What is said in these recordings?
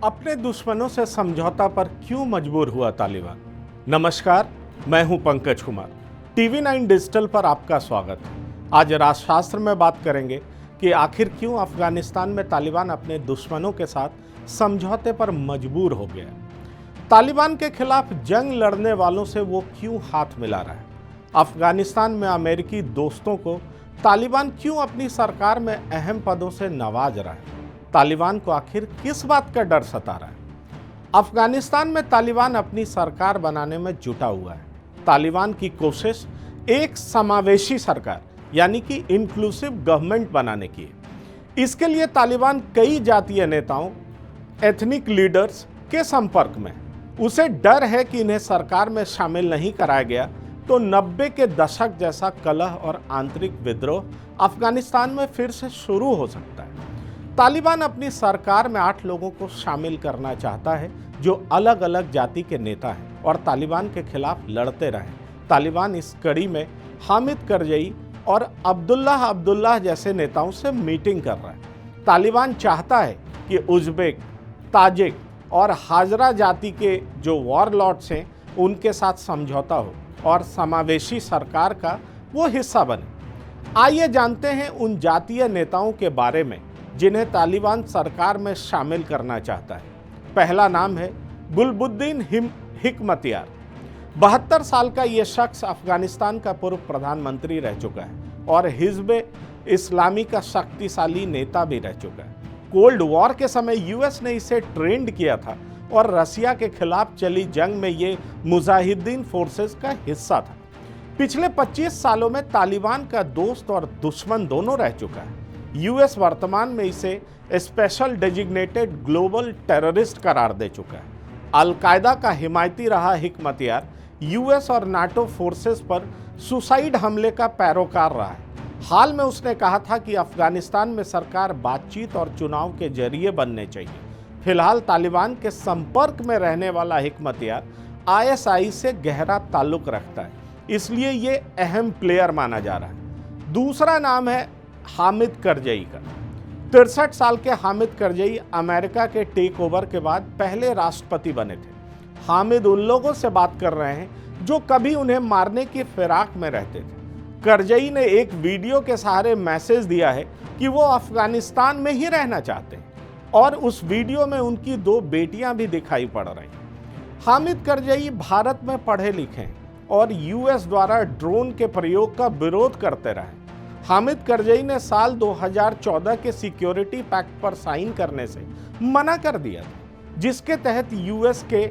अपने दुश्मनों से समझौता पर क्यों मजबूर हुआ तालिबान? नमस्कार, मैं हूं पंकज कुमार। टीवी 9 डिजिटल पर आपका स्वागत है। आज राष्ट्रशास्त्र में बात करेंगे कि आखिर क्यों अफगानिस्तान में तालिबान अपने दुश्मनों के साथ समझौते पर मजबूर हो गया। तालिबान के खिलाफ जंग लड़ने वालों से वो क्यों हाथ मिला रहा है। अफगानिस्तान में अमेरिकी दोस्तों को तालिबान क्यों अपनी सरकार में अहम पदों से नवाज रहा है। तालिबान को आखिर किस बात का डर सता रहा है। अफगानिस्तान में तालिबान अपनी सरकार बनाने में जुटा हुआ है। तालिबान की कोशिश एक समावेशी सरकार यानी कि इंक्लूसिव गवर्नमेंट बनाने की है। इसके लिए तालिबान कई जातीय नेताओं, एथनिक लीडर्स के संपर्क में। उसे डर है कि इन्हें सरकार में शामिल नहीं कराया गया तो 90 के दशक जैसा कलह और आंतरिक विद्रोह अफगानिस्तान में फिर से शुरू हो सकता है। तालिबान अपनी सरकार में 8 लोगों को शामिल करना चाहता है जो अलग अलग जाति के नेता हैं और तालिबान के खिलाफ लड़ते रहे। तालिबान इस कड़ी में हामिद करजई और अब्दुल्लाह जैसे नेताओं से मीटिंग कर रहा है। तालिबान चाहता है कि उज़्बेक, ताजिक और हाजरा जाति के जो वॉरलॉर्ड्स हैं उनके साथ समझौता हो और समावेशी सरकार का वो हिस्सा बने। आइए जानते हैं उन जातीय नेताओं के बारे में जिन्हें तालिबान सरकार में शामिल करना चाहता है। पहला नाम है गुलबुद्दीन हिकमतियार। 72 साल का ये शख्स अफगानिस्तान का पूर्व प्रधानमंत्री रह चुका है और हिज़्ब इस्लामी का शक्तिशाली नेता भी रह चुका है। कोल्ड वॉर के समय यूएस ने इसे ट्रेंड किया था और रसिया के खिलाफ चली जंग में ये मुजाहिदीन फोर्सेस का हिस्सा था। पिछले 25 सालों में तालिबान का दोस्त और दुश्मन दोनों रह चुका है। यूएस वर्तमान में इसे स्पेशल डेजिग्नेटेड ग्लोबल टेररिस्ट करार दे चुका है। अल-कायदा का हिमायती रहा हिकमतियार यूएस और नाटो फोर्सेस पर सुसाइड हमले का पैरोकार रहा है। हाल में उसने कहा था कि अफगानिस्तान में सरकार बातचीत और चुनाव के जरिए बनने चाहिए। फिलहाल तालिबान के संपर्क में रहने वाला हिकमतियार आईएसआई से गहरा ताल्लुक रखता है, इसलिए ये अहम प्लेयर माना जा रहा है। दूसरा नाम है हामिद करजई का। 63 साल के हामिद करजई अमेरिका के टेक ओवर के बाद पहले राष्ट्रपति बने थे। हामिद उन लोगों से बात कर रहे हैं जो कभी उन्हें मारने की फिराक में रहते थे। करजई ने एक वीडियो के सहारे मैसेज दिया है कि वो अफगानिस्तान में ही रहना चाहते हैं और उस वीडियो में उनकी 2 बेटियां भी दिखाई पड़ रही। हामिद करजई भारत में पढ़े लिखे हैं और यूएस द्वारा ड्रोन के प्रयोग का विरोध करते रहे। हामिद करजई ने साल 2014 के सिक्योरिटी पैक्ट पर साइन करने से मना कर दिया था, जिसके तहत यूएस के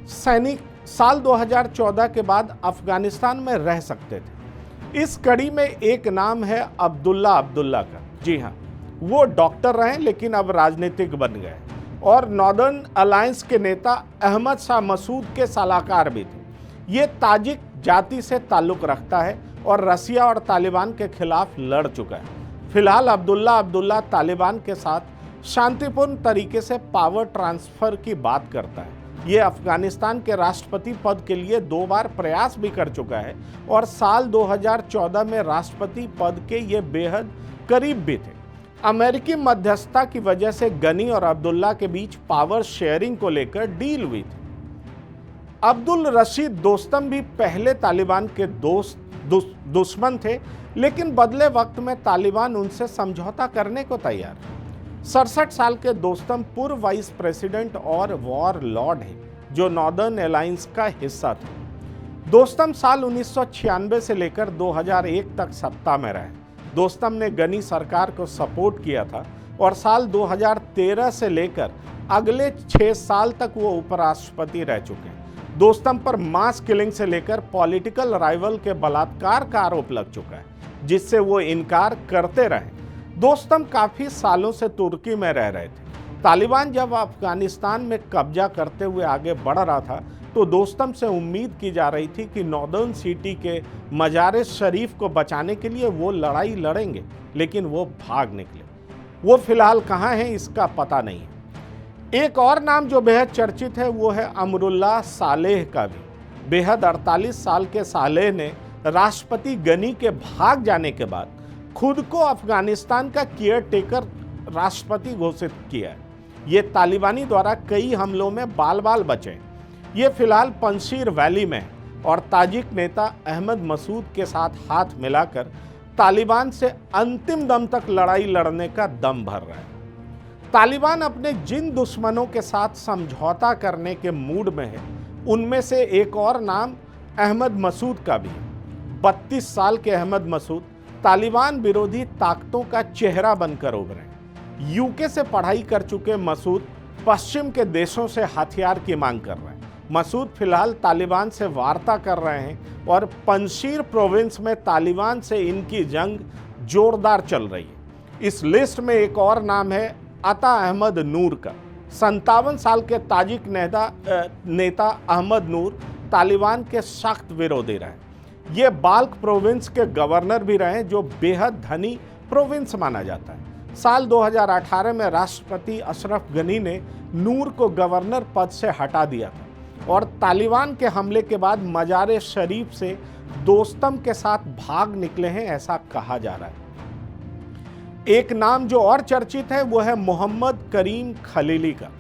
सैनिक साल 2014 के बाद अफगानिस्तान में रह सकते थे। इस कड़ी में एक नाम है अब्दुल्ला का। जी हाँ, वो डॉक्टर रहे लेकिन अब राजनीतिक बन गए और नॉर्दर्न अलायंस के नेता अहमद शाह मसूद के सलाहकार भी थे। ये ताजिक जाति से ताल्लुक रखता है और रसिया और तालिबान के खिलाफ लड़ चुका है। फिलहाल अब्दुल्ला तालिबान के साथ शांतिपूर्ण तरीके से पावर ट्रांसफर की बात करता है। ये अफगानिस्तान के राष्ट्रपति पद के लिए 2 बार प्रयास भी कर चुका है और साल 2014 में राष्ट्रपति पद के ये बेहद करीब भी थे। अमेरिकी मध्यस्थता की वजह से गनी और अब्दुल्ला के बीच पावर शेयरिंग को लेकर डील हुई थी। अब्दुल रशीद दोस्तम भी पहले तालिबान के दुश्मन थे, लेकिन बदले वक्त में तालिबान उनसे समझौता करने को तैयार है। 67 साल के दोस्तम पूर्व वाइस प्रेसिडेंट और वॉर लॉर्ड है जो नॉर्दर्न अलायंस का हिस्सा थे। दोस्तम साल 1996 से लेकर 2001 तक सत्ता में रहे। दोस्तम ने गनी सरकार को सपोर्ट किया था और साल 2013 से लेकर अगले 6 साल तक वो उपराष्ट्रपति रह चुके हैं। दोस्तम पर मास किलिंग से लेकर पॉलिटिकल राइवल के बलात्कार का आरोप लग चुका है, जिससे वो इनकार करते रहे। दोस्तम काफ़ी सालों से तुर्की में रह रहे थे। तालिबान जब अफगानिस्तान में कब्जा करते हुए आगे बढ़ रहा था तो दोस्तम से उम्मीद की जा रही थी कि नॉर्दर्न सिटी के मजार शरीफ को बचाने के लिए वो लड़ाई लड़ेंगे, लेकिन वो भाग निकले। वो फिलहाल कहाँ हैं इसका पता नहीं है। एक और नाम जो बेहद चर्चित है वो है अमरुल्लाह सालेह का भी। बेहद 48 साल के सालेह ने राष्ट्रपति गनी के भाग जाने के बाद खुद को अफगानिस्तान का केयर टेकर राष्ट्रपति घोषित किया है। ये तालिबानी द्वारा कई हमलों में बाल बाल बचे। ये फिलहाल पंजशीर वैली में और ताजिक नेता अहमद मसूद के साथ हाथ मिलाकर तालिबान से अंतिम दम तक लड़ाई लड़ने का दम भर रहा है। तालिबान अपने जिन दुश्मनों के साथ समझौता करने के मूड में है, उनमें से एक और नाम अहमद मसूद का भी है। 32 साल के अहमद मसूद तालिबान विरोधी ताकतों का चेहरा बनकर उभरे। यूके से पढ़ाई कर चुके मसूद पश्चिम के देशों से हथियार की मांग कर रहे हैं। मसूद फिलहाल तालिबान से वार्ता कर रहे हैं और पंजशीर प्रोविंस में तालिबान से इनकी जंग जोरदार चल रही है। इस लिस्ट में एक और नाम है अता अहमद नूर का। 57 साल के ताजिक नेता अहमद नूर तालिबान के सख्त विरोधी रहे। ये बाल्क प्रोविंस के गवर्नर भी रहे, जो बेहद धनी प्रोविंस माना जाता है। साल 2018 में राष्ट्रपति अशरफ गनी ने नूर को गवर्नर पद से हटा दिया था और तालिबान के हमले के बाद मजार शरीफ से दोस्तम के साथ भाग निकले हैं, ऐसा कहा जा रहा है। एक नाम जो और चर्चित है वो है मोहम्मद करीम खलीली का।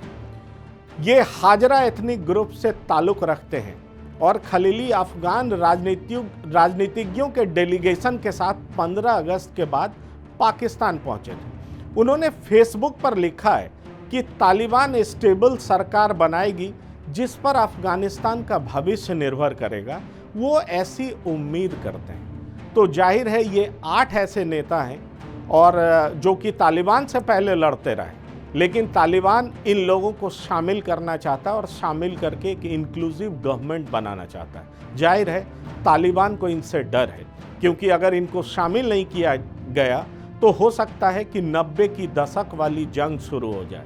ये हाजरा एथनिक ग्रुप से ताल्लुक रखते हैं और खलीली अफगान राजनीतिज्ञों के डेलीगेशन के साथ 15 अगस्त के बाद पाकिस्तान पहुंचे थे। उन्होंने फेसबुक पर लिखा है कि तालिबान स्टेबल सरकार बनाएगी जिस पर अफगानिस्तान का भविष्य निर्भर करेगा, वो ऐसी उम्मीद करते हैं। तो जाहिर है ये 8 ऐसे नेता हैं और जो कि तालिबान से पहले लड़ते रहे, लेकिन तालिबान इन लोगों को शामिल करना चाहता है और शामिल करके एक इंक्लूसिव गवर्नमेंट बनाना चाहता है। जाहिर है तालिबान को इनसे डर है, क्योंकि अगर इनको शामिल नहीं किया गया तो हो सकता है कि 90 की दशक वाली जंग शुरू हो जाए,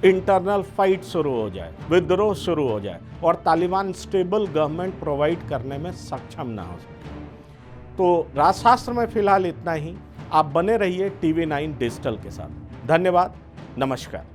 इंटरनल फाइट शुरू हो जाए, विद्रोह शुरू हो जाए और तालिबान स्टेबल गवर्नमेंट प्रोवाइड करने में सक्षम ना हो सके। तो राजशास्त्र में फिलहाल इतना ही। आप बने रहिए TV9 डिजिटल के साथ। धन्यवाद, नमस्कार।